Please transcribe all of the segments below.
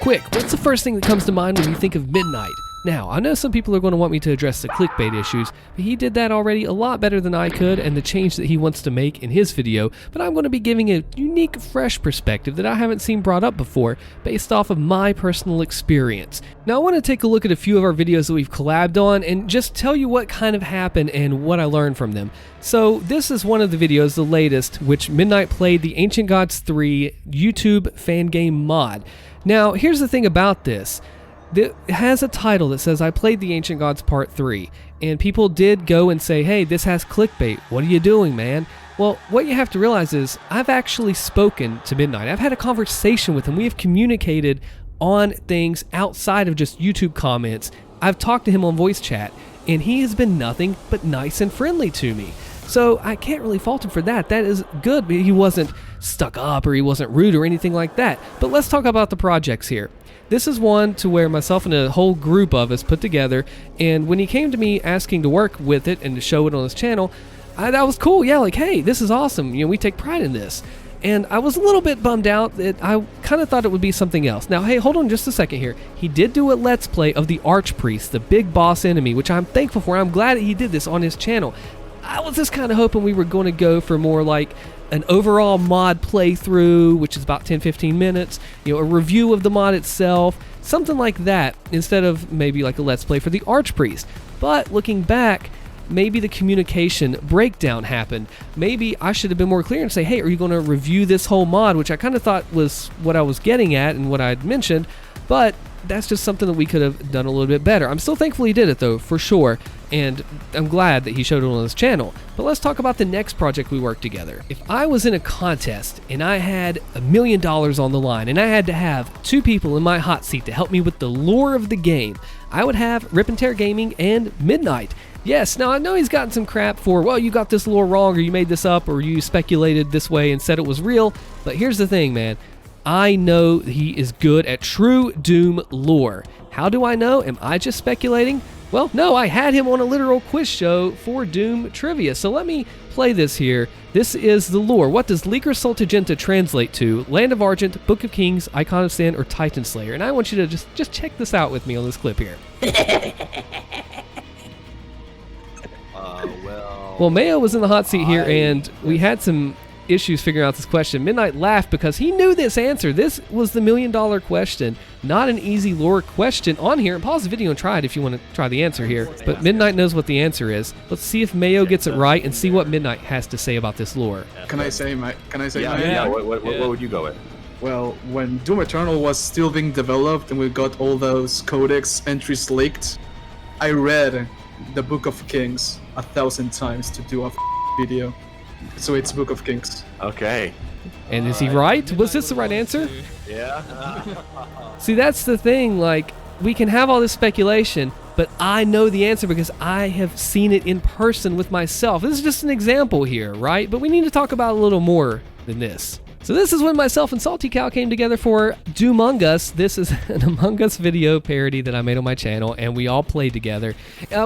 Quick, what's the first thing that comes to mind when you think of Midnight? Now, I know some people are going to want me to address the clickbait issues, but he did that already a lot better than I could and the change that he wants to make in his video, but I'm going to be giving a unique, fresh perspective that I haven't seen brought up before based off of my personal experience. Now, I want to take a look at a few of our videos that we've collabed on and just tell you what kind of happened and what I learned from them. So, this is one of the videos, the latest, which Midnight played the Ancient Gods 3 YouTube fan game mod. Now, here's the thing about this. It has a title that says, I played the Ancient Gods Part 3, and people did go and say, hey, this has clickbait. What are you doing, man? Well, what you have to realize is, I've actually spoken to Midnight. I've had a conversation with him. We have communicated on things outside of just YouTube comments. I've talked to him on voice chat, and he has been nothing but nice and friendly to me. So I can't really fault him for that. That is good. He wasn't stuck up or he wasn't rude or anything like that. But let's talk about the projects here. This is one to where myself and a whole group of us put together, and when he came to me asking to work with it and to show it on his channel, that was cool. Yeah, like, hey, this is awesome. You know, we take pride in this. And I was a little bit bummed out that I kind of thought it would be something else. Now, hey, hold on just a second here. He did do a Let's Play of the Archpriest, the big boss enemy, which I'm thankful for. I'm glad that he did this on his channel. I was just kind of hoping we were going to go for more like an overall mod playthrough, which is about 10-15 minutes, you know, a review of the mod itself, something like that, instead of maybe like a Let's Play for the Archpriest. But looking back, maybe the communication breakdown happened. Maybe I should have been more clear and say, hey, are you going to review this whole mod, which I kind of thought was what I was getting at and what I had mentioned, but that's just something that we could have done a little bit better. I'm still thankful he did it though, for sure, and I'm glad that he showed it on his channel. But let's talk about the next project we worked together. If I was in a contest and I had $1 million on the line and I had to have 2 people in my hot seat to help me with the lore of the game, I would have Rip and Tear Gaming and Midnight. Yes, now I know he's gotten some crap for, well, you got this lore wrong, or you made this up, or you speculated this way and said it was real, but here's the thing, man. I know he is good at true Doom lore. How do I know? Am I just speculating? Well, no, I had him on a literal quiz show for Doom trivia. So let me play this here. This is the lore. What does Liquor Soltigenta translate to? Land of Argent, Book of Kings, Icon of Sin, or Titan Slayer? And I want you to just check this out with me on this clip here. Well, Mayo was in the hot seat here, and we had some issues figuring out this question. Midnight laughed because he knew this answer. This was the $1 million question, not an easy lore question on here. And pause the video and try it if you want to try the answer here. But Midnight knows what the answer is. Let's see if Mayo gets it right and see what Midnight has to say about this lore. Can I say my? Yeah. What would you go with? Well, when Doom Eternal was still being developed and we got all those codex entries leaked, I read the Book of Kings 1,000 times to do a video. So it's Book of Kings. Okay. And is he right? Was this the right answer? Yeah. See, that's the thing. Like, we can have all this speculation, but I know the answer because I have seen it in person with myself. This is just an example here, right? But we need to talk about a little more than this. So this is when myself and Salty Cow came together for Doomong Us. This is an Among Us video parody that I made on my channel, and we all played together.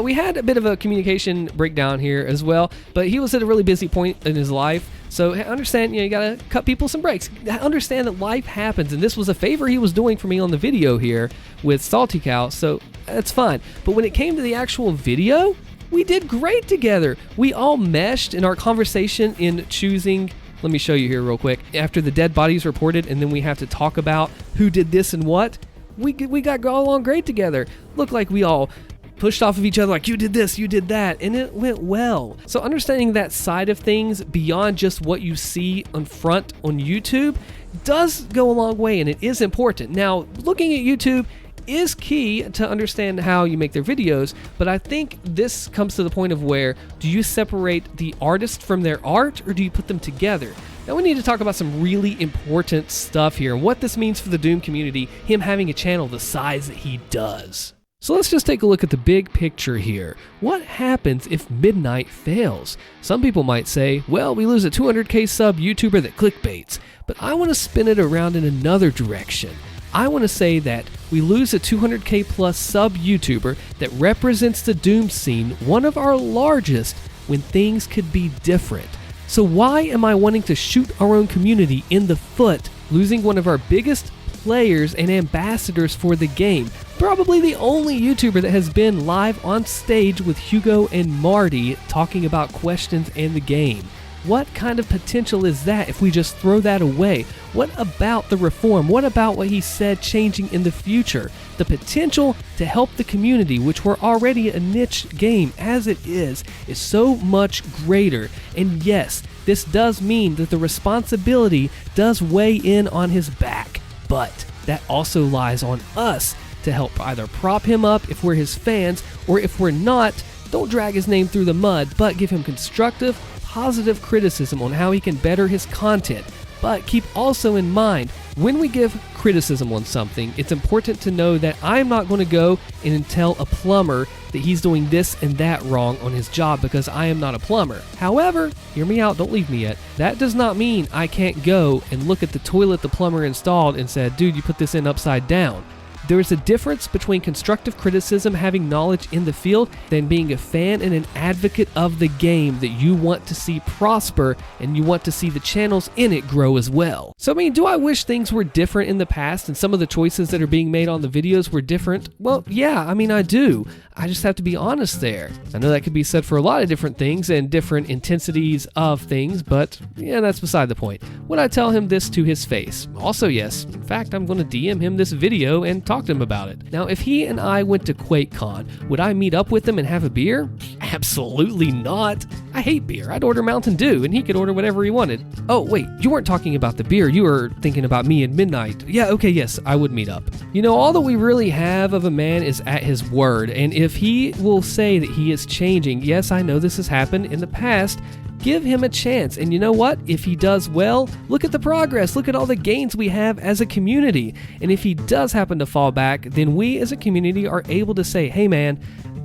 We had a bit of a communication breakdown here as well, but he was at a really busy point in his life. So understand, you gotta cut people some breaks. Understand that life happens, and this was a favor he was doing for me on the video here with Salty Cow, so that's fine. But when it came to the actual video, we did great together. We all meshed in our conversation in choosing. Let me show you here real quick. After the dead bodies reported, and then we have to talk about who did this and what, we got all along great together. Looked like we all pushed off of each other like, you did this, you did that, and it went well. So understanding that side of things beyond just what you see on front on YouTube does go a long way, and it is important. Now, looking at YouTube is key to understand how you make their videos, but I think this comes to the point of where, do you separate the artist from their art, or do you put them together? Now we need to talk about some really important stuff here, and what this means for the Doom community, him having a channel the size that he does. So let's just take a look at the big picture here. What happens if Midnight fails? Some people might say, well, we lose a 200k sub YouTuber that clickbaits, but I want to spin it around in another direction. I want to say that we lose a 200k plus sub YouTuber that represents the Doom scene, one of our largest, when things could be different. So why am I wanting to shoot our own community in the foot, losing one of our biggest players and ambassadors for the game. Probably the only YouTuber that has been live on stage with Hugo and Marty talking about questions and the game. What kind of potential is that if we just throw that away? What about the reform? What about what he said changing in the future? The potential to help the community, which we're already a niche game as it is so much greater. And yes, this does mean that the responsibility does weigh in on his back, but that also lies on us to help either prop him up if we're his fans, or if we're not, don't drag his name through the mud, but give him constructive, positive criticism on how he can better his content. But keep also in mind, when we give criticism on something, it's important to know that I'm not going to go and tell a plumber that he's doing this and that wrong on his job, because I am not a plumber. However, hear me out, don't leave me yet. That does not mean I can't go and look at the toilet the plumber installed and said, dude, you put this in upside down. There is a difference between constructive criticism, having knowledge in the field, than being a fan and an advocate of the game that you want to see prosper and you want to see the channels in it grow as well. So I mean, do I wish things were different in the past and some of the choices that are being made on the videos were different? Well, yeah, I mean, I do. I just have to be honest there. I know that could be said for a lot of different things and different intensities of things, but yeah, that's beside the point. Would I tell him this to his face? Also, yes. In fact, I'm going to DM him this video and talk to him about it. Now, if he and I went to QuakeCon, would I meet up with him and have a beer? Absolutely not. I hate beer. I'd order Mountain Dew and he could order whatever he wanted. Oh, wait, you weren't talking about the beer. You were thinking about me and Midnight. Yeah, okay, yes, I would meet up. You know, all that we really have of a man is at his word, and if he will say that he is changing, yes, I know this has happened in the past, give him a chance. And you know what? If he does well, look at the progress. Look at all the gains we have as a community. And if he does happen to fall back, then we as a community are able to say, hey man,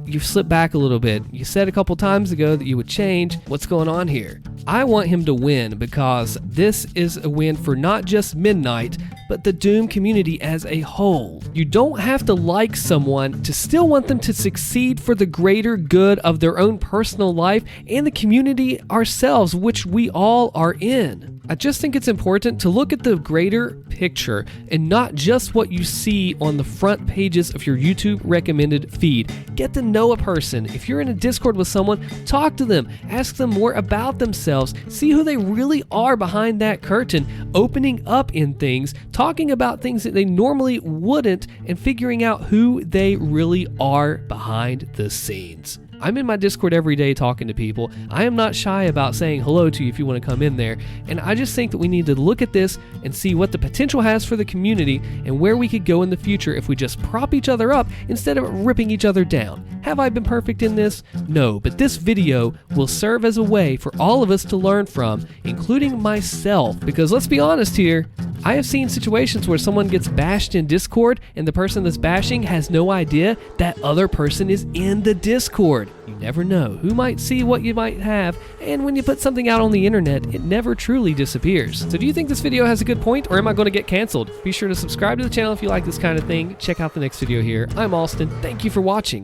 you've slipped back a little bit. You said a couple times ago that you would change. What's going on here? I want him to win, because this is a win for not just Midnight, but the Doom community as a whole. You don't have to like someone to still want them to succeed for the greater good of their own personal life and the community ourselves, which we all are in. I just think it's important to look at the greater picture and not just what you see on the front pages of your YouTube recommended feed. Get to know a person. If you're in a Discord with someone, talk to them, ask them more about themselves, see who they really are behind that curtain, opening up in things, talking about things that they normally wouldn't, and figuring out who they really are behind the scenes. I'm in my Discord every day talking to people. I am not shy about saying hello to you if you want to come in there. And I just think that we need to look at this and see what the potential has for the community and where we could go in the future if we just prop each other up instead of ripping each other down. Have I been perfect in this? No, but this video will serve as a way for all of us to learn from, including myself. Because let's be honest here, I have seen situations where someone gets bashed in Discord and the person that's bashing has no idea that other person is in the Discord. You never know who might see what you might have, and when you put something out on the internet, it never truly disappears. So do you think this video has a good point, or am I going to get canceled? Be sure to subscribe to the channel if you like this kind of thing. Check out the next video here. I'm Allstin. Thank you for watching.